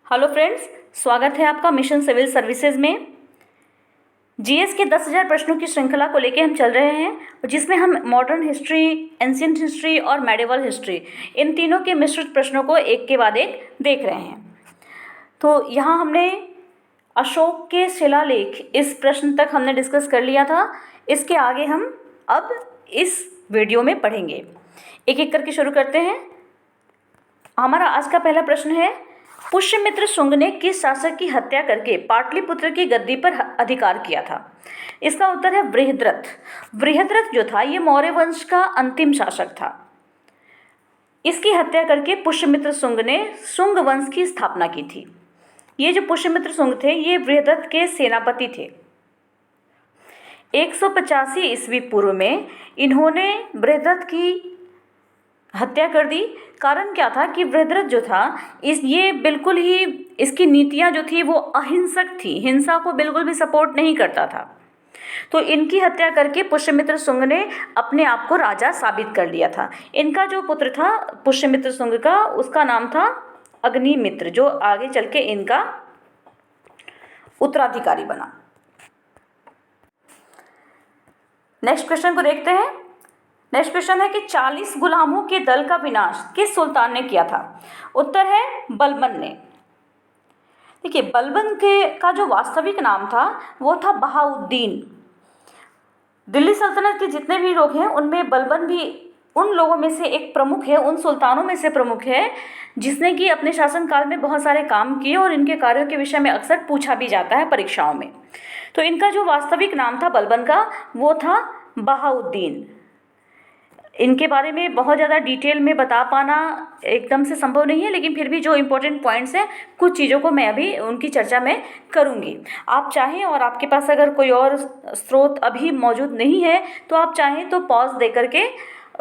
Hello friends, स्वागत है आपका मिशन सिविल सर्विसेज में। जीएस के 10,000 प्रश्नों की श्रृंखला को लेकर हम चल रहे हैं, जिसमें हम मॉडर्न हिस्ट्री, एंशिएंट हिस्ट्री और मेडिवल हिस्ट्री, इन तीनों के मिश्रित प्रश्नों को एक के बाद एक देख रहे हैं। तो यहाँ हमने अशोक के शिलालेख, इस प्रश्न तक हमने डिस्कस कर लिया था। इसके आगे हम अब इस वीडियो में पढ़ेंगे। एक एक करके शुरू करते हैं। हमारा आज का पहला प्रश्न है, पुष्यमित्र शुंग ने किस शासक की हत्या करके पाटलिपुत्र की गद्दी पर अधिकार किया था? इसका उत्तर है बृहद्रथ। बृहद्रथ जो था ये मौर्य वंश का अंतिम शासक था। इसकी हत्या करके पुष्यमित्र शुंग ने शुंग वंश की स्थापना की थी। ये जो पुष्यमित्र शुंग थे ये बृहद्रथ के सेनापति थे। 185 ईस्वी पूर्व में इन्होंने बृहद्रथ की हत्या कर दी। कारण क्या था कि बृहद्रथ जो था ये बिल्कुल ही, इसकी नीतियाँ जो थी वो अहिंसक थी, हिंसा को बिल्कुल भी सपोर्ट नहीं करता था। तो इनकी हत्या करके पुष्यमित्र शुंग ने अपने आप को राजा साबित कर लिया था। इनका जो पुत्र था पुष्यमित्र शुंग का, उसका नाम था अग्निमित्र, जो आगे चल के इनका उत्तराधिकारी बना। नेक्स्ट क्वेश्चन को देखते हैं। नेक्स्ट क्वेश्चन है कि 40 गुलामों के दल का विनाश किस सुल्तान ने किया था? उत्तर है बलबन ने। देखिए, बलबन का जो वास्तविक नाम था वो था बहाउद्दीन। दिल्ली सल्तनत के जितने भी लोग हैं उनमें बलबन भी उन लोगों में से एक प्रमुख है, उन सुल्तानों में से प्रमुख है जिसने कि अपने शासनकाल में बहुत सारे काम किए और इनके कार्यों के विषय में अक्सर पूछा भी जाता है परीक्षाओं में। तो इनका जो वास्तविक नाम था बलबन का, वो था बहाउद्दीन। इनके बारे में बहुत ज़्यादा डिटेल में बता पाना एकदम से संभव नहीं है, लेकिन फिर भी जो इम्पोर्टेंट पॉइंट्स हैं, कुछ चीज़ों को मैं अभी उनकी चर्चा में करूँगी। आप चाहें और आपके पास अगर कोई और स्रोत अभी मौजूद नहीं है तो आप चाहें तो पॉज दे करके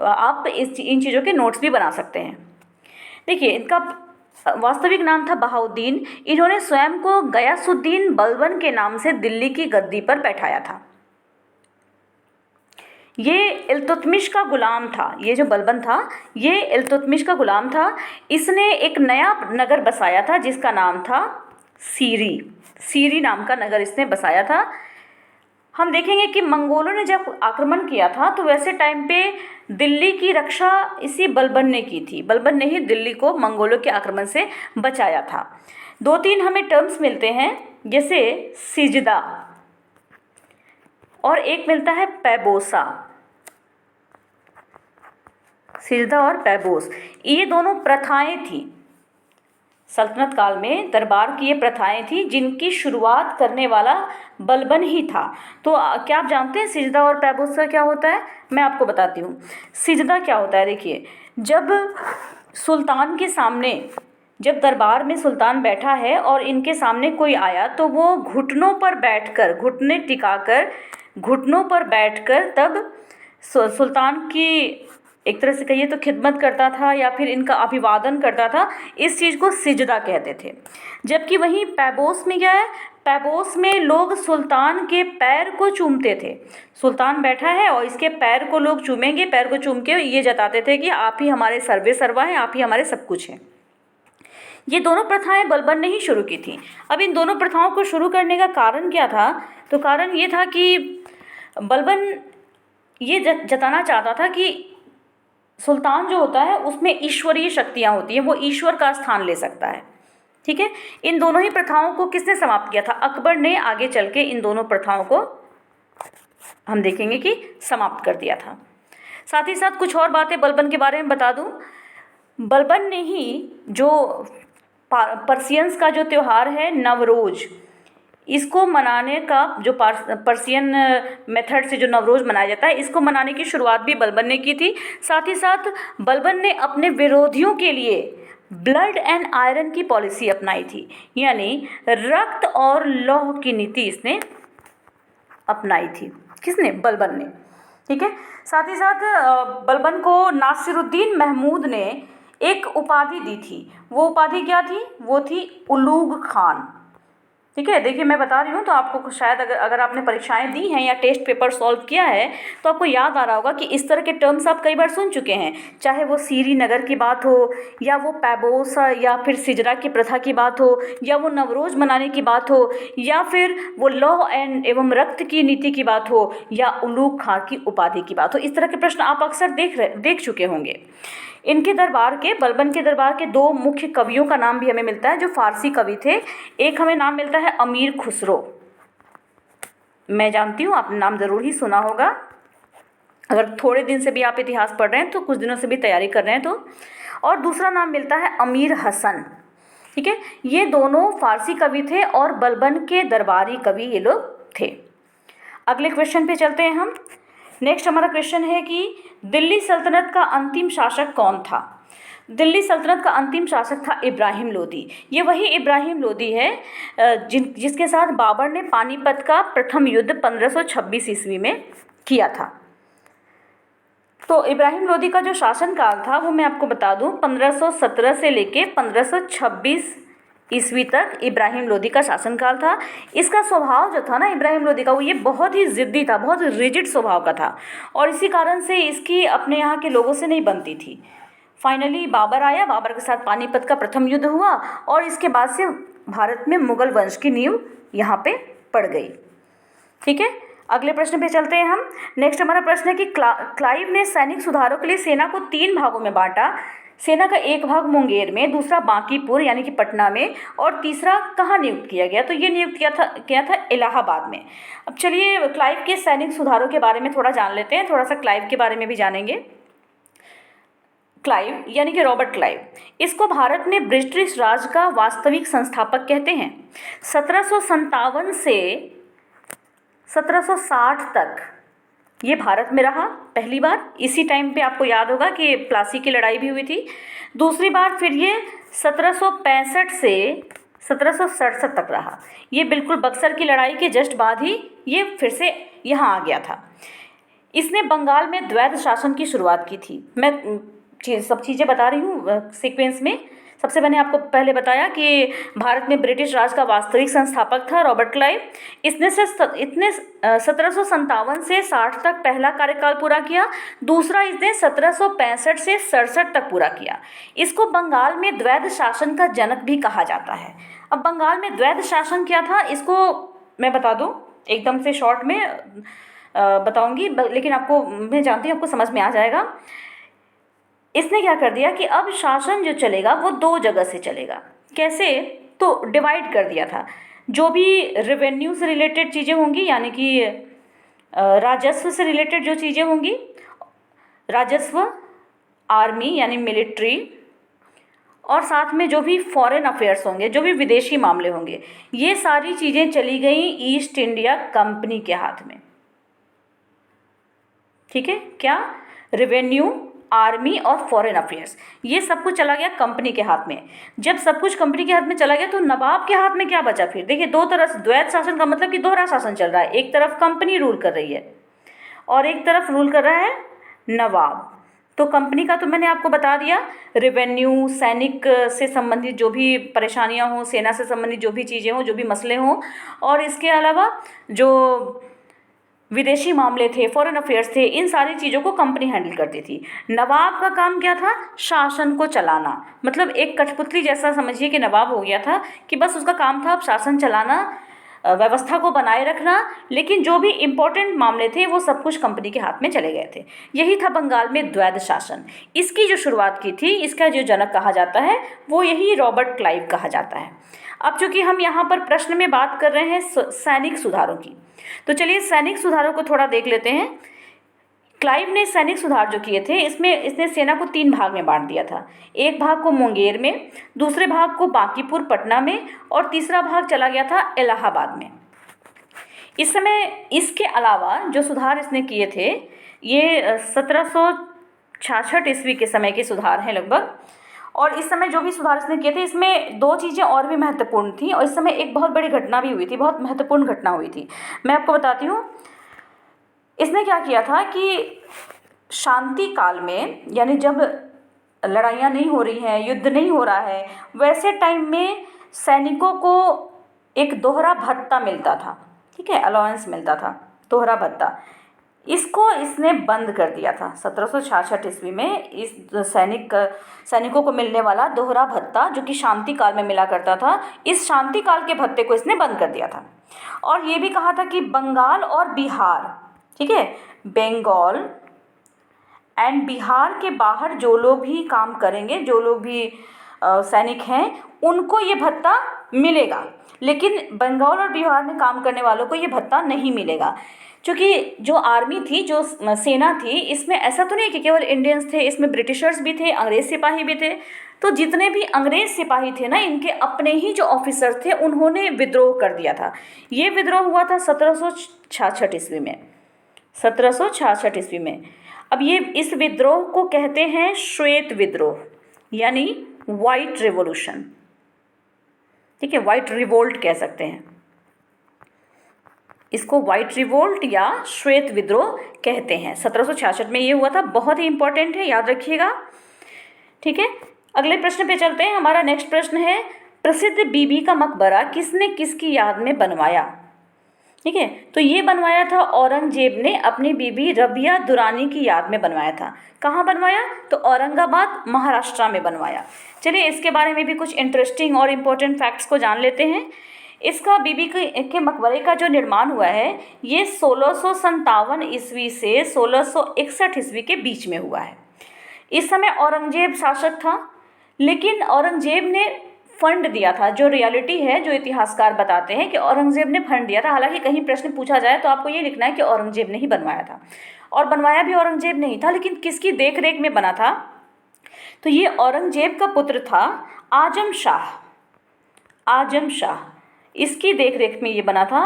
आप इन चीज़ों के नोट्स भी बना सकते हैं। देखिए, इनका वास्तविक नाम था बहाउद्दीन। इन्होंने स्वयं को गयासुद्दीन बलबन के नाम से दिल्ली की गद्दी पर बैठाया था। ये इल्तुतमिश का गुलाम था। ये जो बलबन था ये इल्तुतमिश का गुलाम था। इसने एक नया नगर बसाया था जिसका नाम था सीरी। सीरी नाम का नगर इसने बसाया था। हम देखेंगे कि मंगोलों ने जब आक्रमण किया था तो वैसे टाइम पे दिल्ली की रक्षा इसी बलबन ने की थी। बलबन ने ही दिल्ली को मंगोलों के आक्रमण से बचाया था। 2-3 हमें टर्म्स मिलते हैं, जैसे सिजदा और एक मिलता है पैबोसा। सिजदा और पैबोस, ये दोनों प्रथाएं थी सल्तनत काल में। दरबार की ये प्रथाएं थी जिनकी शुरुआत करने वाला बलबन ही था। तो क्या आप जानते हैं सिजदा और पैबोस का क्या होता है? मैं आपको बताती हूँ। सिजदा क्या होता है, देखिए, जब सुल्तान के सामने, जब दरबार में सुल्तान बैठा है और इनके सामने कोई आया तो वो घुटनों पर बैठकर, घुटने टिकाकर, घुटनों पर बैठकर तब सुल्तान की एक तरह से कहिए तो खिदमत करता था या फिर इनका अभिवादन करता था। इस चीज़ को सिजदा कहते थे। जबकि वहीं पैबोस में क्या है, पैबोस में लोग सुल्तान के पैर को चूमते थे। सुल्तान बैठा है और इसके पैर को लोग चूमेंगे, पैर को चूम के ये जताते थे कि आप ही हमारे सर्वे सर्वा हैं, आप ही हमारे सब कुछ हैं। ये दोनों प्रथाएं बलबन ने ही शुरू की थी। अब इन दोनों प्रथाओं को शुरू करने का कारण क्या था? तो कारण ये था कि बलबन ये जताना चाहता था कि सुल्तान जो होता है उसमें ईश्वरीय शक्तियाँ होती हैं, वो ईश्वर का स्थान ले सकता है। ठीक है, इन दोनों ही प्रथाओं को किसने समाप्त किया था? अकबर ने आगे चल के इन दोनों प्रथाओं को हम देखेंगे कि समाप्त कर दिया था। साथ ही साथ कुछ और बातें बलबन के बारे में बता दूं। बलबन ने ही जो पर्सियंस का जो त्यौहार है नवरोज, इसको मनाने का जो पर्सियन मेथड से जो नवरोज़ मनाया जाता है, इसको मनाने की शुरुआत भी बलबन ने की थी। साथ ही साथ बलबन ने अपने विरोधियों के लिए ब्लड एंड आयरन की पॉलिसी अपनाई थी, यानी रक्त और लौह की नीति इसने अपनाई थी। किसने? बलबन ने। ठीक है, साथ ही साथ बलबन को नासिरुद्दीन महमूद ने एक उपाधि दी थी। वो उपाधि क्या थी? वो थी उलूग खान। ठीक है। देखिए मैं बता रही हूँ तो आपको शायद अगर आपने परीक्षाएं दी हैं या टेस्ट पेपर सॉल्व किया है तो आपको याद आ रहा होगा कि इस तरह के टर्म्स आप कई बार सुन चुके हैं, चाहे वो सीरी नगर की बात हो या वो पैबोस या फिर सिजरा की प्रथा की बात हो या वो नवरोज मनाने की बात हो या फिर वो लौ एंड एवं रक्त की नीति की बात हो या उलूग खां की उपाधि की बात हो। इस तरह के प्रश्न आप अक्सर देख चुके होंगे। इनके दरबार के, बलबन के दरबार के दो मुख्य कवियों का नाम भी हमें मिलता है जो फारसी कवि थे। एक हमें नाम मिलता है अमीर खुसरो, मैं जानती हूँ आपने नाम ज़रूर ही सुना होगा, अगर थोड़े दिन से भी आप इतिहास पढ़ रहे हैं तो कुछ दिनों से भी तैयारी कर रहे हैं तो। और दूसरा नाम मिलता है अमीर हसन। ठीक है, ये दोनों फारसी कवि थे और बलबन के दरबारी कवि ये लोग थे। अगले क्वेश्चन पे चलते हैं हम। नेक्स्ट हमारा क्वेश्चन है कि दिल्ली सल्तनत का अंतिम शासक कौन था। दिल्ली सल्तनत का अंतिम शासक था इब्राहिम लोदी। ये वही इब्राहिम लोदी है जिसके साथ बाबर ने पानीपत का प्रथम युद्ध 1526 ईस्वी में किया था। तो इब्राहिम लोदी का जो शासनकाल था वो मैं आपको बता दूं 1517 से लेके 1526 ईस्वी तक इब्राहिम लोदी का शासनकाल था। इसका स्वभाव जो था ना इब्राहिम लोदी का, वो ये बहुत ही ज़िद्दी था, बहुत रिजिड स्वभाव का था और इसी कारण से इसकी अपने यहाँ के लोगों से नहीं बनती थी। फाइनली बाबर आया, बाबर के साथ पानीपत का प्रथम युद्ध हुआ और इसके बाद से भारत में मुगल वंश की नींव यहाँ पे पड़ गई। ठीक है, अगले प्रश्न पे चलते हैं हम। नेक्स्ट हमारा प्रश्न है कि क्लाइव ने सैनिक सुधारों के लिए सेना को 3 भागों में बांटा। सेना का एक भाग मुंगेर में, दूसरा बांकीपुर यानी कि पटना में और तीसरा कहाँ नियुक्त किया गया, तो ये नियुक्त किया था इलाहाबाद में। अब चलिए क्लाइव के सैनिक सुधारों के बारे में थोड़ा जान लेते हैं, थोड़ा सा क्लाइव के बारे में भी जानेंगे। क्लाइव यानी कि रॉबर्ट क्लाइव, इसको भारत में ब्रिटिश राज का वास्तविक संस्थापक कहते हैं। 1757 से 1760 तक ये भारत में रहा पहली बार। इसी टाइम पे आपको याद होगा कि प्लासी की लड़ाई भी हुई थी। दूसरी बार फिर ये 1765 से 1767 तक रहा। ये बिल्कुल बक्सर की लड़ाई के जस्ट बाद ही ये फिर से यहाँ आ गया था। इसने बंगाल में द्वैध शासन की शुरुआत की थी। मैं सब चीज़ें बता रही हूँ सीक्वेंस में। सबसे मैंने आपको पहले बताया कि भारत में ब्रिटिश राज का वास्तविक संस्थापक था रॉबर्ट क्लाइव। इसने 1757 से 60 तक पहला कार्यकाल पूरा किया। दूसरा इसने 1765 से 67 तक पूरा किया। इसको बंगाल में द्वैध शासन का जनक भी कहा जाता है। अब बंगाल में द्वैध शासन क्या था इसको मैं बता दूं, एकदम से शॉर्ट में बताऊंगी, लेकिन आपको, मैं जानती हूँ आपको समझ में आ जाएगा। इसने क्या कर दिया कि अब शासन जो चलेगा वो 2 जगह से चलेगा। कैसे, तो डिवाइड कर दिया था। जो भी रेवेन्यू से रिलेटेड चीज़ें होंगी यानी कि राजस्व से रिलेटेड जो चीज़ें होंगी, राजस्व, आर्मी यानी मिलिट्री, और साथ में जो भी फॉरेन अफेयर्स होंगे, जो भी विदेशी मामले होंगे, ये सारी चीज़ें चली गई ईस्ट इंडिया कंपनी के हाथ में। ठीक है, क्या, रेवेन्यू, आर्मी और फॉरेन अफेयर्स, ये सब कुछ चला गया कंपनी के हाथ में। जब सब कुछ कंपनी के हाथ में चला गया तो नवाब के हाथ में क्या बचा फिर। देखिए 2 तरफ द्वैध शासन का मतलब कि दोहरा शासन चल रहा है। एक तरफ कंपनी रूल कर रही है और एक तरफ रूल कर रहा है नवाब। तो कंपनी का तो मैंने आपको बता दिया, रेवेन्यू, सैनिक से संबंधित जो भी परेशानियां हों, सेना से संबंधित जो भी चीज़ें हों, जो भी मसले हों, और इसके अलावा जो विदेशी मामले थे, फॉरेन अफेयर्स थे, इन सारी चीज़ों को कंपनी हैंडल करती थी। नवाब का काम क्या था, शासन को चलाना। मतलब एक कठपुतली जैसा समझिए कि नवाब हो गया था कि बस उसका काम था अब शासन चलाना, व्यवस्था को बनाए रखना, लेकिन जो भी इम्पोर्टेंट मामले थे वो सब कुछ कंपनी के हाथ में चले गए थे। यही था बंगाल में द्वैध शासन। इसकी जो शुरुआत की थी, इसका जो जनक कहा जाता है वो यही रॉबर्ट क्लाइव कहा जाता है। अब चूंकि हम यहाँ पर प्रश्न में बात कर रहे हैं सैनिक सुधारों की, तो चलिए सैनिक सुधारों को थोड़ा देख लेते हैं। क्लाइव ने सैनिक सुधार जो किए थे इसमें इसने सेना को 3 भाग में बांट दिया था। एक भाग को मुंगेर में, दूसरे भाग को बांकीपुर पटना में और तीसरा भाग चला गया था इलाहाबाद में। इस समय इसके अलावा जो सुधार इसने किए थे ये 1766 ईस्वी के समय के सुधार हैं लगभग। और इस समय जो भी सुधार इसने किए थे इसमें 2 चीज़ें और भी महत्वपूर्ण थी और इस समय एक बहुत बड़ी घटना भी हुई थी, बहुत महत्वपूर्ण घटना हुई थी। मैं आपको बताती हूँ। इसने क्या किया था कि शांति काल में, यानी जब लड़ाइयाँ नहीं हो रही हैं, युद्ध नहीं हो रहा है, वैसे टाइम में सैनिकों को एक दोहरा भत्ता मिलता था, ठीक है, अलाउंस मिलता था, दोहरा भत्ता। इसको इसने बंद कर दिया था 1766 ईस्वी में। इस सैनिकों को मिलने वाला दोहरा भत्ता, जो कि शांति काल में मिला करता था, इस शांति काल के भत्ते को इसने बंद कर दिया था। और ये भी कहा था कि बंगाल और बिहार, ठीक है, बंगाल एंड बिहार के बाहर जो लोग भी काम करेंगे, जो लोग भी सैनिक हैं, उनको ये भत्ता मिलेगा, लेकिन बंगाल और बिहार में काम करने वालों को ये भत्ता नहीं मिलेगा। क्योंकि जो आर्मी थी, जो सेना थी, इसमें ऐसा तो नहीं कि केवल इंडियंस थे, इसमें ब्रिटिशर्स भी थे, अंग्रेज़ सिपाही भी थे। तो जितने भी अंग्रेज़ सिपाही थे ना, इनके अपने ही जो ऑफिसर थे, उन्होंने विद्रोह कर दिया था। ये विद्रोह हुआ था 1766 ईस्वी में, 1766 ईस्वी में। अब ये इस विद्रोह को कहते हैं श्वेत विद्रोह, यानी वाइट रिवॉल्यूशन, ठीक है, वाइट रिवोल्ट कह सकते हैं इसको, वाइट रिवोल्ट या श्वेत विद्रोह कहते हैं। 1766 में ये हुआ था, बहुत ही इंपॉर्टेंट है, याद रखिएगा, ठीक है। अगले प्रश्न पे चलते हैं। हमारा नेक्स्ट प्रश्न है, प्रसिद्ध बीबी का मकबरा किसने किसकी याद में बनवाया, ठीक है। तो ये बनवाया था औरंगजेब ने अपनी बीबी रबिया दुरानी की याद में बनवाया था। कहाँ बनवाया? तो औरंगाबाद, महाराष्ट्र में बनवाया। चलिए इसके बारे में भी कुछ इंटरेस्टिंग और इम्पोर्टेंट फैक्ट्स को जान लेते हैं। इसका बीबी के मकबरे का जो निर्माण हुआ है, ये 1657 ईस्वी से 1661 ईस्वी के बीच में हुआ है। इस समय औरंगजेब शासक था, लेकिन औरंगजेब ने फंड दिया था। जो रियलिटी है, जो इतिहासकार बताते हैं कि औरंगजेब ने फंड दिया था। हालांकि कहीं प्रश्न पूछा जाए तो आपको ये लिखना है कि औरंगजेब ने ही बनवाया था, और बनवाया भी औरंगजेब ने ही था, लेकिन किसकी देख रेख में बना था? तो ये औरंगजेब का पुत्र था आजम शाह, आजम शाह, इसकी देख रेख में ये बना था।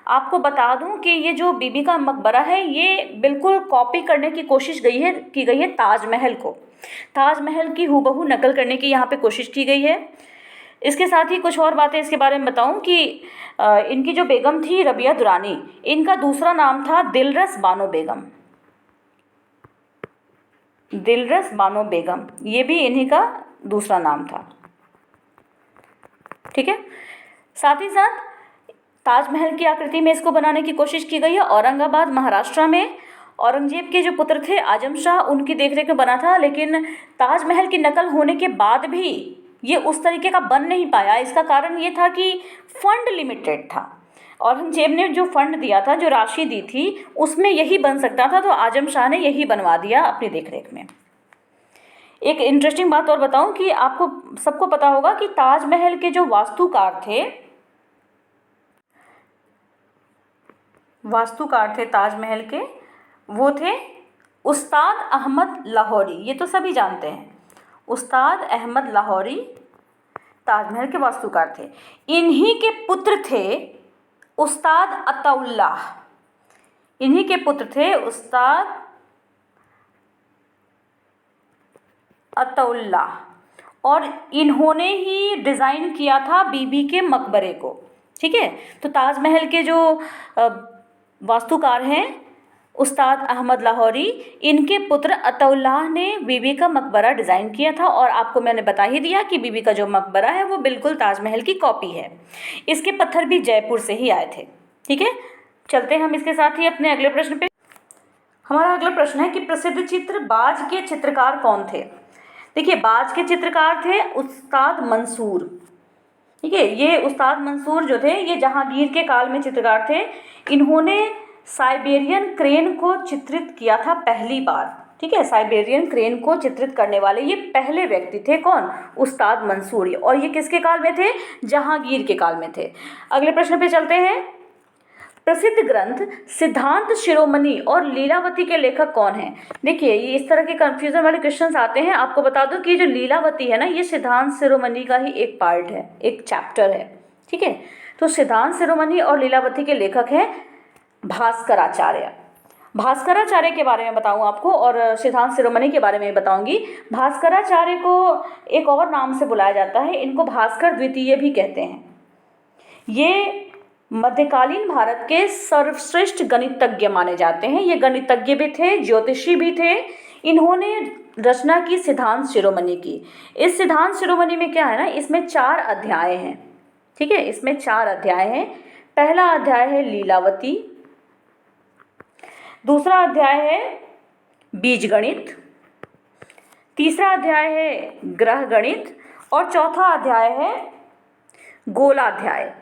आपको बता दूं कि ये जो बीबी का मकबरा है, ये बिल्कुल कॉपी करने की कोशिश की गई है ताजमहल को। ताजमहल की हूबहू नकल करने की यहाँ पे कोशिश की गई है। इसके साथ ही कुछ और बातें इसके बारे में बताऊं कि इनकी जो बेगम थी रबिया दुरानी, इनका दूसरा नाम था दिलरस बानो बेगम, दिलरस बानो बेगम, ये भी इन्हीं का दूसरा नाम था, ठीक है। साथ ही साथ ताजमहल की आकृति में इसको बनाने की कोशिश की गई है। औरंगाबाद, महाराष्ट्र में औरंगजेब के जो पुत्र थे आजम शाह, उनकी देखरेख में बना था, लेकिन ताजमहल की नकल होने के बाद भी ये उस तरीके का बन नहीं पाया। इसका कारण ये था कि फंड लिमिटेड था। औरंगजेब ने जो फंड दिया था, जो राशि दी थी, उसमें यही बन सकता था, तो आजम शाह ने यही बनवा दिया अपनी देखरेख में। एक इंटरेस्टिंग बात और बताऊं कि आपको सबको पता होगा कि ताजमहल के जो वास्तुकार थे ताजमहल के, वो थे उस्ताद अहमद लाहौरी। ये तो सभी जानते हैं, उस्ताद अहमद लाहौरी ताजमहल के वास्तुकार थे। इन्हीं के पुत्र थे उस्ताद अताउल्लाह, इन्हीं के पुत्र थे उस्ताद अताउल्लाह, और इन्होंने ही डिज़ाइन किया था बीबी के मकबरे को, ठीक है। तो ताजमहल के जो वास्तुकार हैं उस्ताद अहमद लाहौरी, इनके पुत्र अताउल्लाह ने बीबी का मकबरा डिज़ाइन किया था। और आपको मैंने बता ही दिया कि बीबी का जो मकबरा है वो बिल्कुल ताजमहल की कॉपी है। इसके पत्थर भी जयपुर से ही आए थे, ठीक है। चलते हैं हम इसके साथ ही अपने अगले प्रश्न पे। हमारा अगला प्रश्न है कि प्रसिद्ध चित्र बाज के चित्रकार कौन थे? देखिए, बाज के चित्रकार थे उस्ताद मंसूर, ठीक है। ये उस्ताद मंसूर जो थे, ये जहांगीर के काल में चित्रकार थे। इन्होंने साइबेरियन क्रेन को चित्रित किया था पहली बार, ठीक है। साइबेरियन क्रेन को चित्रित करने वाले ये पहले व्यक्ति थे। कौन? उस्ताद मंसूर। और ये किसके काल में थे? जहांगीर के काल में थे। अगले प्रश्न पे चलते हैं। प्रसिद्ध ग्रंथ सिद्धांत शिरोमणि और लीलावती के लेखक कौन हैं? देखिए, ये इस तरह के कंफ्यूजन वाले क्वेश्चंस आते हैं। आपको बता दूं कि जो लीलावती है ना, ये सिद्धांत शिरोमणि का ही एक पार्ट है, एक चैप्टर है, ठीक है। तो सिद्धांत शिरोमणि और लीलावती के लेखक हैं भास्कराचार्य। भास्कराचार्य के बारे में बताऊं आपको, और सिद्धांत शिरोमणि के बारे में बताऊंगी। भास्कराचार्य को एक और नाम से बुलाया जाता है, इनको भास्कर द्वितीय भी कहते हैं। ये मध्यकालीन भारत के सर्वश्रेष्ठ गणितज्ञ माने जाते हैं। ये गणितज्ञ भी थे, ज्योतिषी भी थे। इन्होंने रचना की सिद्धांत शिरोमणि की। इस सिद्धांत शिरोमणि में क्या है ना, इसमें 4 अध्याय हैं, ठीक है, इसमें 4 अध्याय हैं। पहला अध्याय है लीलावती, दूसरा अध्याय है बीजगणित, तीसरा अध्याय है ग्रह गणित और चौथा अध्याय है गोलाध्याय।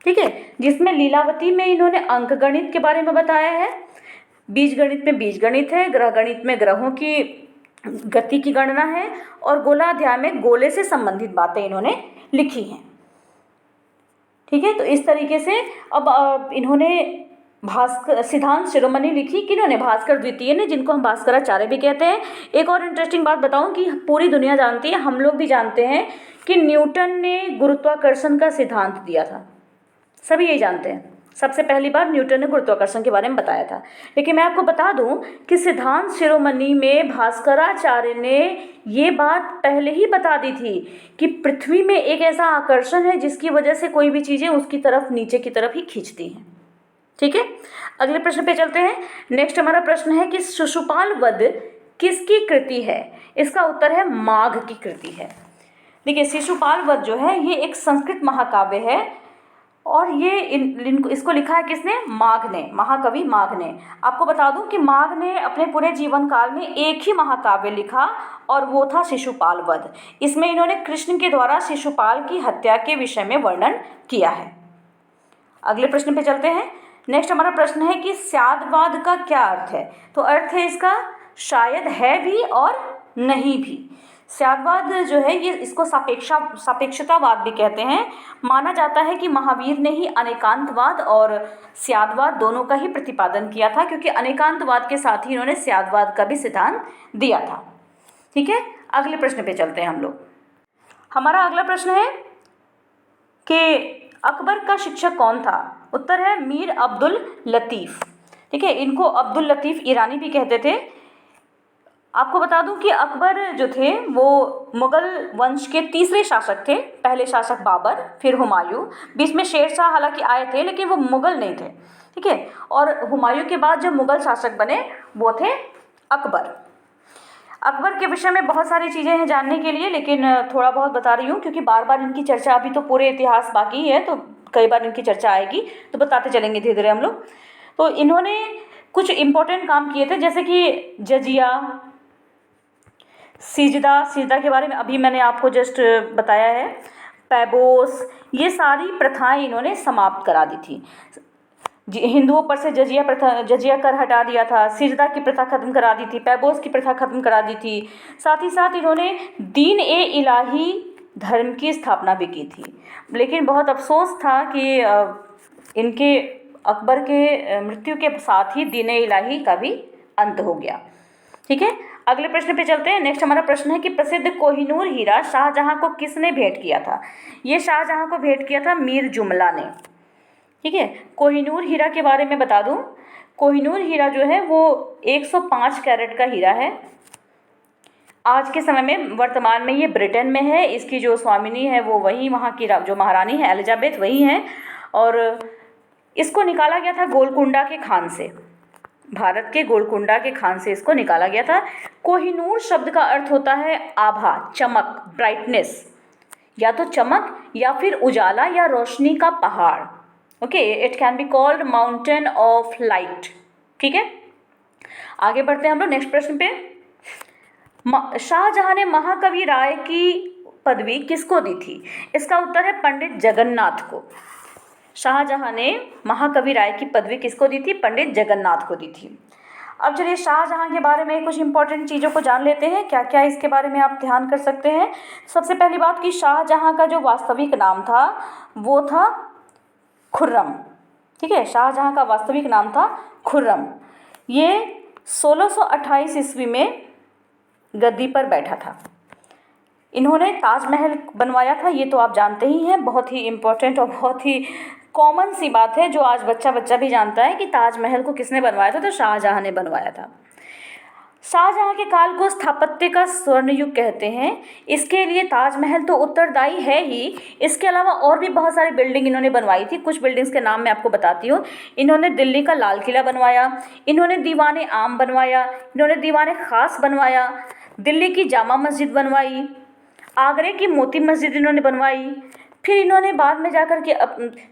ठीक है, जिसमें लीलावती में इन्होंने अंक गणित के बारे में बताया है, बीजगणित में बीजगणित है, ग्रह गणित में ग्रहों की गति की गणना है और गोलाध्याय में गोले से संबंधित बातें इन्होंने लिखी हैं। ठीक है, तो इस तरीके से अब इन्होंने भास्कर सिद्धांत शिरोमणि लिखी किन्होंने? भास्कर द्वितीय ने, जिनको हम भास्कराचार्य भी कहते हैं। एक और इंटरेस्टिंग बात बताऊं कि पूरी दुनिया जानती है, हम लोग भी जानते हैं कि न्यूटन ने गुरुत्वाकर्षण का सिद्धांत दिया था। सभी यही जानते हैं, सबसे पहली बार न्यूटन ने गुरुत्वाकर्षण के बारे में बताया था। लेकिन मैं आपको बता दूं कि सिद्धांत शिरोमणि में भास्कराचार्य ने ये बात पहले ही बता दी थी कि पृथ्वी में एक ऐसा आकर्षण है जिसकी वजह से कोई भी चीज़ें उसकी तरफ, नीचे की तरफ ही खींचती हैं। ठीक है, अगले प्रश्न पे चलते हैं। नेक्स्ट हमारा प्रश्न है कि शिशुपाल वध किसकी कृति है? इसका उत्तर है माघ की कृति है। देखिए, शिशुपाल वध जो है ये एक संस्कृत महाकाव्य है और ये इसको लिखा है किसने? माघ ने, महाकवि माघ ने। आपको बता दूं कि माघ ने अपने पूरे जीवन काल में एक ही महाकाव्य लिखा और वो था शिशुपाल वध। इसमें इन्होंने कृष्ण के द्वारा शिशुपाल की हत्या के विषय में वर्णन किया है। अगले प्रश्न पे चलते हैं। नेक्स्ट हमारा प्रश्न है कि स्यादवाद का क्या अर्थ है? तो अर्थ है इसका शायद है भी और नहीं भी। स्यादवाद जो है ये इसको सापेक्षतावाद भी कहते हैं। माना जाता है कि महावीर ने ही अनेकांतवाद और स्यादवाद दोनों का ही प्रतिपादन किया था, क्योंकि अनेकांतवाद के साथ ही इन्होंने स्यादवाद का भी सिद्धांत दिया था। ठीक है, अगले प्रश्न पे चलते हैं हम लोग। हमारा अगला प्रश्न है कि अकबर का शिक्षक कौन था? उत्तर है मीर अब्दुल लतीफ़। ठीक है, इनको अब्दुल लतीफ़ ईरानी भी कहते थे। आपको बता दूं कि अकबर जो थे वो मुग़ल वंश के तीसरे शासक थे। पहले शासक बाबर, फिर हुमायूं, बीच में शेरशाह हालांकि आए थे लेकिन वो मुग़ल नहीं थे। ठीक है, और हुमायूं के बाद जो मुग़ल शासक बने वो थे अकबर। अकबर के विषय में बहुत सारी चीज़ें हैं जानने के लिए, लेकिन थोड़ा बहुत बता रही हूँ क्योंकि बार बार इनकी चर्चा, अभी तो पूरे इतिहास बाकी है तो कई बार इनकी चर्चा आएगी, तो बताते चलेंगे धीरे धीरे हम लोग। तो इन्होंने कुछ इम्पोर्टेंट काम किए थे, जैसे कि जजिया, सिजदा के बारे में अभी मैंने आपको जस्ट बताया है, पैबोस, ये सारी प्रथाएं इन्होंने समाप्त करा दी थी। हिंदुओं पर से जजिया कर हटा दिया था, सिजदा की प्रथा खत्म करा दी थी, पैबोस की प्रथा खत्म करा दी थी। साथ ही साथ इन्होंने दीन ए इलाही धर्म की स्थापना भी की थी। लेकिन बहुत अफसोस था कि इनके अकबर के मृत्यु के साथ ही दीन ए इलाही का भी अंत हो गया। ठीक है, अगले प्रश्न पे चलते हैं। नेक्स्ट हमारा प्रश्न है कि प्रसिद्ध कोहिनूर हीरा शाहजहां को किसने भेंट किया था? ये शाहजहां को भेंट किया था मीर जुमला ने। ठीक है, कोहिनूर हीरा के बारे में बता दूं, कोहिनूर हीरा जो है वो 105 कैरेट का हीरा है। आज के समय में वर्तमान में ये ब्रिटेन में है। इसकी जो स्वामिनी है वो वही, वहाँ की जो महारानी है एलिजाबेथ वही हैं, और इसको निकाला गया था गोलकुंडा के खान से, भारत के गोलकुंडा के खान से इसको निकाला गया था। कोहिनूर शब्द का अर्थ होता है आभा, चमक, ब्राइटनेस, या तो चमक या फिर उजाला या रोशनी का पहाड़। Okay, it can be called mountain of light. ठीक है, आगे बढ़ते हैं हम लोग नेक्स्ट प्रश्न पे। शाहजहां ने महाकवि राय की पदवी किसको दी थी? इसका उत्तर है पंडित जगन्नाथ को। शाहजहां ने महाकवि राय की पदवी किसको दी थी? पंडित जगन्नाथ को दी थी। अब चलिए शाहजहां के बारे में कुछ इंपॉर्टेंट चीज़ों को जान लेते हैं, क्या क्या इसके बारे में आप ध्यान कर सकते हैं। सबसे पहली बात कि शाहजहां का जो वास्तविक नाम था वो था खुर्रम। ठीक है, शाहजहां का वास्तविक नाम था खुर्रम। ये 1628 ईस्वी में गद्दी पर बैठा था। इन्होंने ताजमहल बनवाया था, ये तो आप जानते ही हैं, बहुत ही इम्पोर्टेंट और बहुत ही कॉमन सी बात है जो आज बच्चा भी जानता है कि ताजमहल को किसने बनवाया था? तो शाहजहां ने बनवाया था। शाहजहां के काल को स्थापत्य का स्वर्ण युग कहते हैं। इसके लिए ताजमहल तो उत्तरदायी है ही, इसके अलावा और भी बहुत सारी बिल्डिंग इन्होंने बनवाई थी। कुछ बिल्डिंग्स के नाम मैं आपको बताती हूँ। इन्होंने दिल्ली का लाल किला बनवाया, इन्होंने दीवाने आम बनवाया, इन्होंने दीवाने ख़ास बनवाया, दिल्ली की जामा मस्जिद बनवाई, आगरे की मोती मस्जिद इन्होंने बनवाई, फिर इन्होंने बाद में जाकर के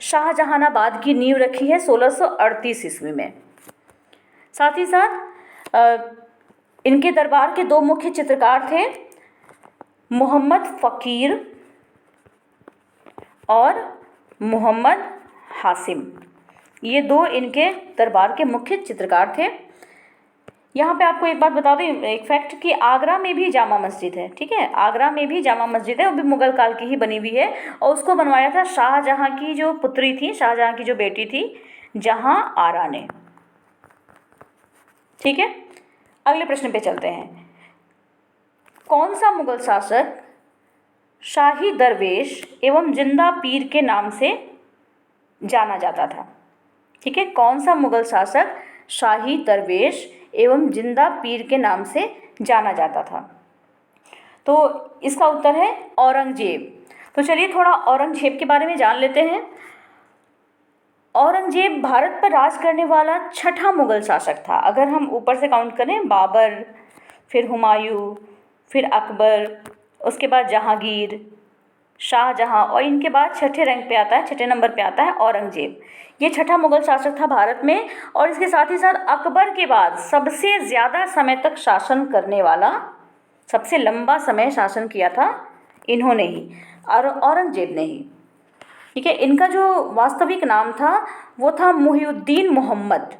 शाहजहानाबाद की नींव रखी है 1638 ईस्वी में। साथ ही साथ इनके दरबार के दो मुख्य चित्रकार थे, मोहम्मद फ़कीर और मोहम्मद हासिम। ये दो इनके दरबार के मुख्य चित्रकार थे। यहाँ पे आपको एक बात बता दूँ, एक फैक्ट, कि आगरा में भी जामा मस्जिद है। ठीक है, आगरा में भी जामा मस्जिद है, वो भी मुग़ल काल की ही बनी हुई है और उसको बनवाया था शाहजहाँ की जो पुत्री थी, शाहजहाँ की जो बेटी थी, जहाँ आरा ने। ठीक है, अगले प्रश्न पे चलते हैं। कौन सा मुग़ल शासक शाही दरवेश एवं जिंदा पीर के नाम से जाना जाता था? ठीक है, कौन सा मुग़ल शासक शाही दरवेश एवं जिंदा पीर के नाम से जाना जाता था? तो इसका उत्तर है औरंगजेब। तो चलिए थोड़ा औरंगजेब के बारे में जान लेते हैं। औरंगजेब भारत पर राज करने वाला छठा मुग़ल शासक था। अगर हम ऊपर से काउंट करें, बाबर, फिर हुमायूं, फिर अकबर, उसके बाद जहांगीर, शाहजहाँ, और इनके बाद छठे रैंक पे आता है, छठे नंबर पे आता है औरंगजेब। ये छठा मुग़ल शासक था भारत में, और इसके साथ ही साथ अकबर के बाद सबसे ज़्यादा समय तक शासन करने वाला, सबसे लंबा समय शासन किया था इन्होंने ही, और औरंगजेब ने ही। ठीक है, इनका जो वास्तविक नाम था वो था मुहिउद्दीन मोहम्मद।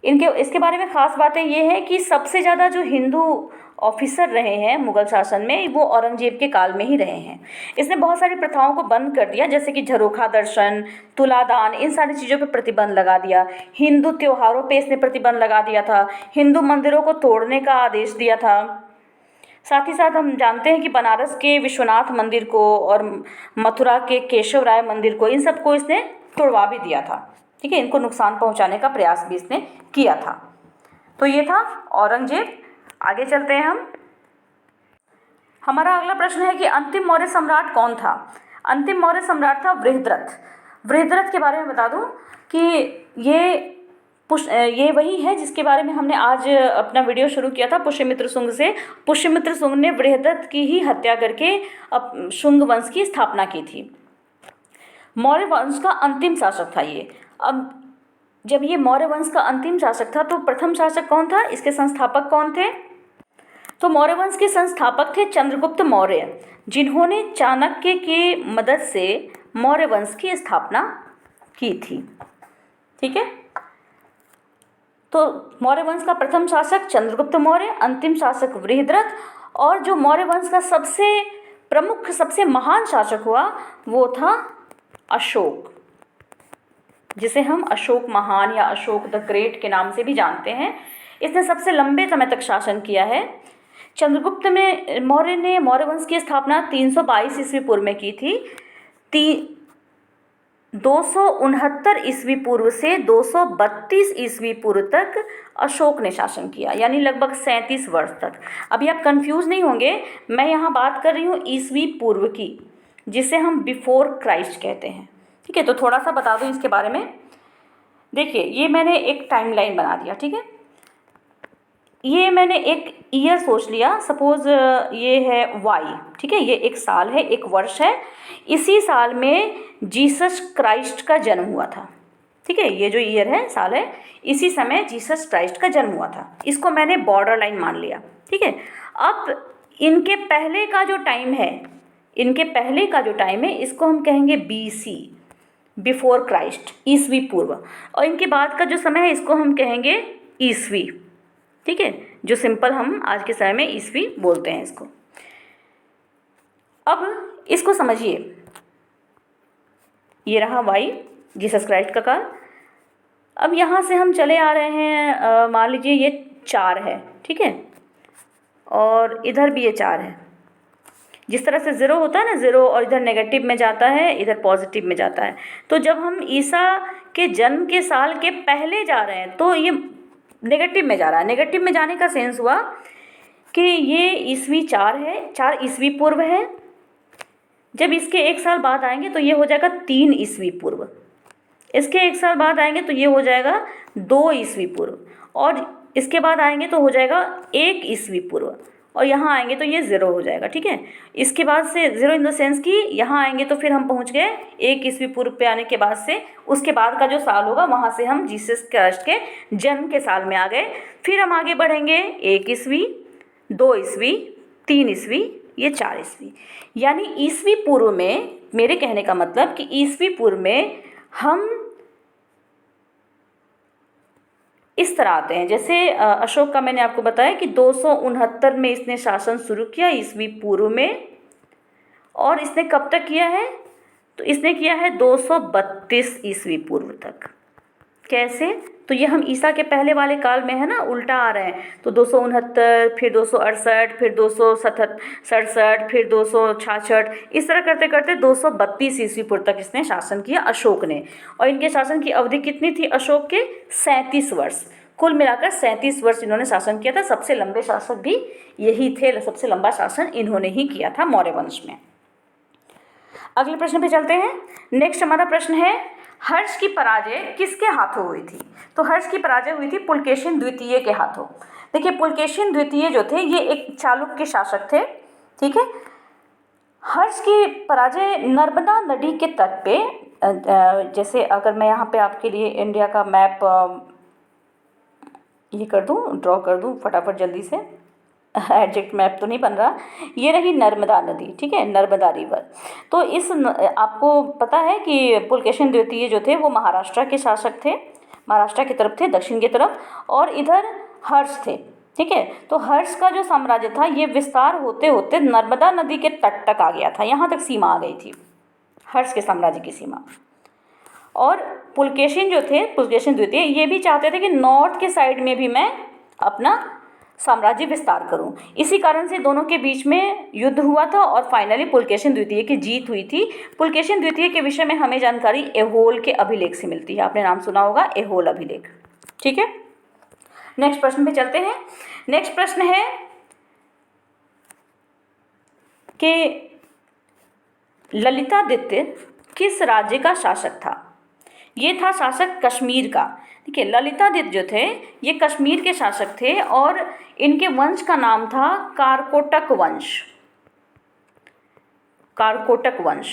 इसके बारे में ख़ास बातें ये हैं कि सबसे ज़्यादा जो हिंदू ऑफिसर रहे हैं मुग़ल शासन में, वो औरंगजेब के काल में ही रहे हैं। इसने बहुत सारी प्रथाओं को बंद कर दिया, जैसे कि झरोखा दर्शन, तुलादान, इन सारी चीज़ों पर प्रतिबंध लगा दिया। हिंदू त्योहारों पे इसने प्रतिबंध लगा दिया था। हिंदू मंदिरों को तोड़ने का आदेश दिया था। साथ ही साथ हम जानते हैं कि बनारस के विश्वनाथ मंदिर को और मथुरा के केशव राय मंदिर को, इन सबको इसने तोड़वा भी दिया था। ठीक है, इनको नुकसान पहुंचाने का प्रयास भी इसने किया था। तो ये था औरंगजेब। आगे चलते हैं हम। हमारा अगला प्रश्न है कि अंतिम मौर्य सम्राट कौन था? अंतिम मौर्य सम्राट था बृहद्रथ। बृहद्रथ के बारे में बता दूं कि ये वही है जिसके बारे में हमने आज अपना वीडियो शुरू किया था, पुष्यमित्र शुंग से। पुष्यमित्र शुंग ने बृहद्रथ की ही हत्या करके शुंग वंश की स्थापना की थी। मौर्य वंश का अंतिम शासक था ये। अब जब ये मौर्य वंश का अंतिम शासक था, तो प्रथम शासक कौन था, इसके संस्थापक कौन थे? तो मौर्य वंश के संस्थापक थे चंद्रगुप्त मौर्य, जिन्होंने चाणक्य की मदद से मौर्य वंश की स्थापना की थी। ठीक है, तो मौर्य वंश का प्रथम शासक चंद्रगुप्त मौर्य, अंतिम शासक बृहद्रथ, और जो मौर्य वंश का सबसे प्रमुख, सबसे महान शासक हुआ वो था अशोक, जिसे हम अशोक महान या अशोक द ग्रेट के नाम से भी जानते हैं। इसने सबसे लंबे समय तक शासन किया है। चंद्रगुप्त मौर्य ने मौर्य वंश की स्थापना 322 ईस्वी पूर्व में की थी। 269 ईस्वी पूर्व से 232 ईस्वी पूर्व तक अशोक ने शासन किया, यानी लगभग 37 वर्ष तक। अभी आप कंफ्यूज नहीं होंगे, मैं यहाँ बात कर रही हूँ ईस्वी पूर्व की, जिसे हम बिफोर क्राइस्ट कहते हैं। ठीक है, तो थोड़ा सा बता दूँ इसके बारे में। देखिए, ये मैंने एक टाइमलाइन बना दिया। ठीक है, ये मैंने एक ईयर सोच लिया, सपोज ये है वाई। ठीक है, ये एक साल है, एक वर्ष है। इसी साल में जीसस क्राइस्ट का जन्म हुआ था। ठीक है, ये जो ईयर है, साल है, इसी समय जीसस क्राइस्ट का जन्म हुआ था। इसको मैंने बॉर्डर लाइन मान लिया। ठीक है, अब इनके पहले का जो टाइम है, इसको हम कहेंगे BC, बिफोर क्राइस्ट, ईस्वी पूर्व, और इनके बाद का जो समय है इसको हम कहेंगे ईस्वी। ठीक है, जो सिंपल हम आज के समय में ईस्वी बोलते हैं इसको। अब इसको समझिए, ये रहा वाई, जीसस क्राइस्ट का काल। अब यहाँ से हम चले आ रहे हैं, मान लीजिए ये 4 है। ठीक है, और इधर भी ये 4 है। जिस तरह से 0 होता है ना, 0 और इधर नेगेटिव में जाता है, इधर पॉजिटिव में जाता है। तो जब हम ईसा के जन्म के साल के पहले जा रहे हैं तो ये नेगेटिव में जा रहा है। नेगेटिव में जाने का सेंस हुआ कि ये ईस्वी 4 है, 4 ईस्वी पूर्व है। जब इसके 1 साल बाद आएंगे तो ये हो जाएगा 3 ईस्वी पूर्व। इसके 1 साल बाद आएंगे तो ये हो जाएगा 2 ईस्वी पूर्व, और इसके बाद आएंगे तो हो जाएगा 1 ईस्वी पूर्व, और यहाँ आएंगे तो ये 0 हो जाएगा, ठीक है। इसके बाद से 0 इन द सेंस कि यहाँ आएंगे तो फिर हम पहुँच गए 1 ईस्वी पूर्व पे आने के बाद से उसके बाद का जो साल होगा वहाँ से हम जीसस क्राइस्ट के जन्म के साल में आ गए। फिर हम आगे बढ़ेंगे 1 ईस्वी, 2 ईस्वी, 3 ईस्वी, ये 4 ईस्वी। यानी ईस्वी पूर्व में, मेरे कहने का मतलब कि ईस्वी पूर्व में हम इस तरह आते हैं। जैसे अशोक का मैंने आपको बताया कि 269 में इसने शासन शुरू किया ईस्वी पूर्व में, और इसने कब तक किया है, तो इसने किया है 232 ईस्वी पूर्व तक। कैसे, तो ये हम ईसा के पहले वाले काल में है ना, उल्टा आ रहे हैं। तो 269, फिर 268, फिर 267, फिर 266, इस तरह करते करते 232 ईस्वी पूर्व तक इसने शासन किया अशोक ने। और इनके शासन की अवधि कितनी थी अशोक के? 37 वर्ष। कुल मिलाकर 37 वर्ष इन्होंने शासन किया था। सबसे लंबे शासक भी यही थे, सबसे लंबा शासन इन्होंने ही किया था मौर्य वंश में। अगले प्रश्न पे चलते हैं। नेक्स्ट हमारा प्रश्न है, हर्ष की पराजय किसके हाथों हुई थी? तो हर्ष की पराजय हुई थी पुलकेशिन द्वितीय के हाथों। देखिए, पुलकेशिन द्वितीय जो थे ये एक चालुक्य शासक थे, ठीक है। हर्ष की पराजय नर्मदा नदी के तट पे, जैसे अगर मैं यहाँ पे आपके लिए इंडिया का मैप ये कर दूँ, ड्रॉ कर दूँ फटाफट जल्दी से, एग्जैक्ट मैप तो नहीं बन रहा। ये रही नर्मदा नदी, ठीक है, नर्मदा रिवर। तो आपको पता है कि पुलकेशिन द्वितीय जो थे वो महाराष्ट्र के शासक थे, महाराष्ट्र की तरफ थे, दक्षिण की तरफ, और इधर हर्ष थे, ठीक है। तो हर्ष का जो साम्राज्य था ये विस्तार होते होते नर्मदा नदी के तट तक आ गया था, यहाँ तक सीमा आ गई थी हर्ष के साम्राज्य की सीमा। और पुलकेशिन जो थे, पुलकेशिन द्वितीय, ये भी चाहते थे कि नॉर्थ के साइड में भी मैं अपना साम्राज्य विस्तार करूं। इसी कारण से दोनों के बीच में युद्ध हुआ था और फाइनली पुलकेशिन द्वितीय की जीत हुई थी। पुलकेशिन द्वितीय के विषय में हमें जानकारी एहोल के अभिलेख से मिलती है। आपने नाम सुना होगा, एहोल अभिलेख, ठीक है। नेक्स्ट प्रश्न पे चलते हैं। नेक्स्ट प्रश्न है कि ललितादित्य किस राज्य का शासक था? ये था शासक कश्मीर का, ठीक है। ललितादित्य जो थे ये कश्मीर के शासक थे और इनके वंश का नाम था कारकोटक वंश, कारकोटक वंश।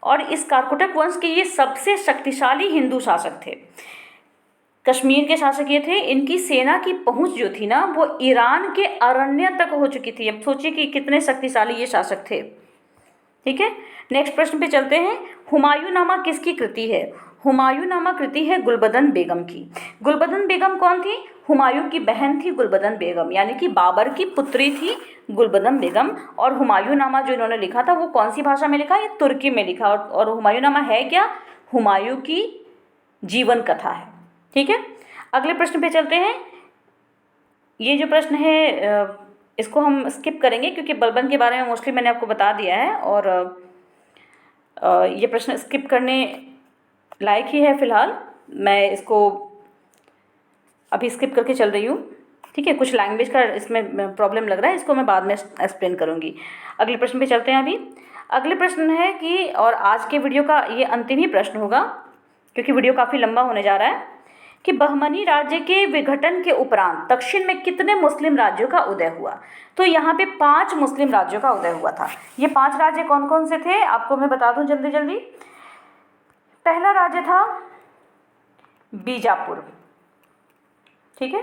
और इस कारकोटक वंश के ये सबसे शक्तिशाली हिंदू शासक थे। कश्मीर के शासक ये थे, इनकी सेना की पहुंच जो थी ना वो ईरान के अरण्य तक हो चुकी थी। अब सोचिए कि कितने शक्तिशाली ये शासक थे, ठीक है। नेक्स्ट प्रश्न पे चलते हैं। हुमायूंनामा किसकी कृति है? हुमायूंनामा कृति है गुलबदन बेगम की। गुलबदन बेगम कौन थी? हुमायूं की बहन थी गुलबदन बेगम, यानी कि बाबर की पुत्री थी गुलबदन बेगम। और हुमायूंनामा जो इन्होंने लिखा था वो कौन सी भाषा में लिखा? ये तुर्की में लिखा। और हुमायूंनामा है क्या? हुमायूं की जीवन कथा है, ठीक है। अगले प्रश्न पे चलते हैं। ये जो प्रश्न है इसको हम स्किप करेंगे क्योंकि बलबन के बारे में मोस्टली मैंने आपको बता दिया है और ये प्रश्न स्किप करने लायक ही है फ़िलहाल। मैं इसको अभी स्किप करके चल रही हूँ, ठीक है। कुछ लैंग्वेज का इसमें प्रॉब्लम लग रहा है, इसको मैं बाद में एक्सप्लेन करूँगी। अगले प्रश्न पे चलते हैं। अभी अगले प्रश्न है कि, और आज के वीडियो का ये अंतिम ही प्रश्न होगा क्योंकि वीडियो काफ़ी लंबा होने जा रहा है, कि बहमनी राज्य के विघटन के उपरांत दक्षिण में कितने मुस्लिम राज्यों का उदय हुआ? तो यहाँ पे 5 मुस्लिम राज्यों का उदय हुआ था। ये 5 राज्य कौन कौन से थे आपको मैं बता दूं जल्दी जल्दी। पहला राज्य था बीजापुर, ठीक है।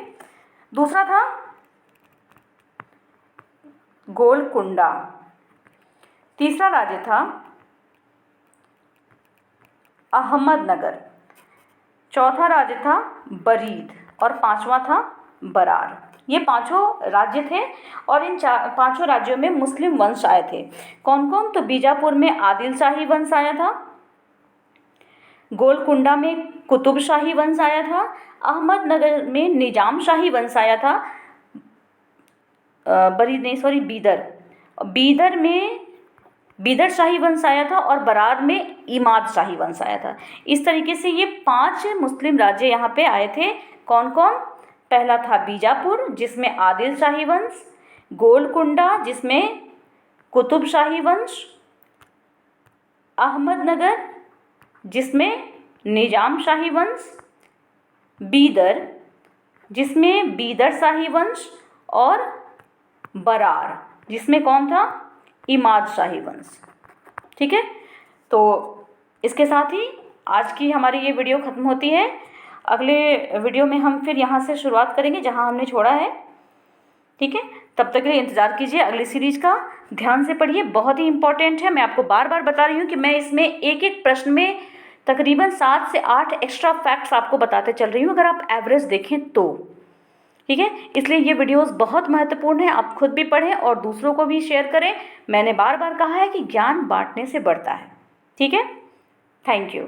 दूसरा था गोलकुंडा। तीसरा राज्य था अहमदनगर। चौथा राज्य था बरीद और 5वां था बरार। ये 5 राज्य थे और इन 5 राज्यों में मुस्लिम वंश आए थे। कौन कौन? तो बीजापुर में आदिल शाही वंश आया था, गोलकुंडा में कुतुब शाही वंश आया था, अहमदनगर में निजाम शाही वंश आया था, बीदर में बीदर शाही वंश आया था और बरार में इमाद शाही वंश आया था। इस तरीके से ये 5 मुस्लिम राज्य यहाँ पे आए थे। कौन कौन? पहला था बीजापुर जिसमें आदिल शाही वंश, गोलकुंडा जिसमें कुतुब शाही वंश, अहमदनगर जिसमें निजाम शाही वंश, बीदर जिसमें बीदर शाही वंश और बरार, जिसमें कौन था, इमाद शाही वंश। ठीक है, तो इसके साथ ही आज की हमारी ये वीडियो ख़त्म होती है। अगले वीडियो में हम फिर यहाँ से शुरुआत करेंगे जहाँ हमने छोड़ा है। ठीक है, तब तक के लिए इंतज़ार कीजिए अगली सीरीज़ का। ध्यान से पढ़िए, बहुत ही इंपॉर्टेंट है। मैं आपको बार बार बता रही हूँ कि मैं इसमें एक एक प्रश्न में तकरीबन 7 से 8 एक्स्ट्रा फैक्ट्स आपको बताते चल रही हूँ, अगर आप एवरेज देखें तो। ठीक है, इसलिए ये वीडियोस बहुत महत्वपूर्ण है। आप खुद भी पढ़ें और दूसरों को भी शेयर करें। मैंने बार बार कहा है कि ज्ञान बांटने से बढ़ता है। ठीक है, थैंक यू।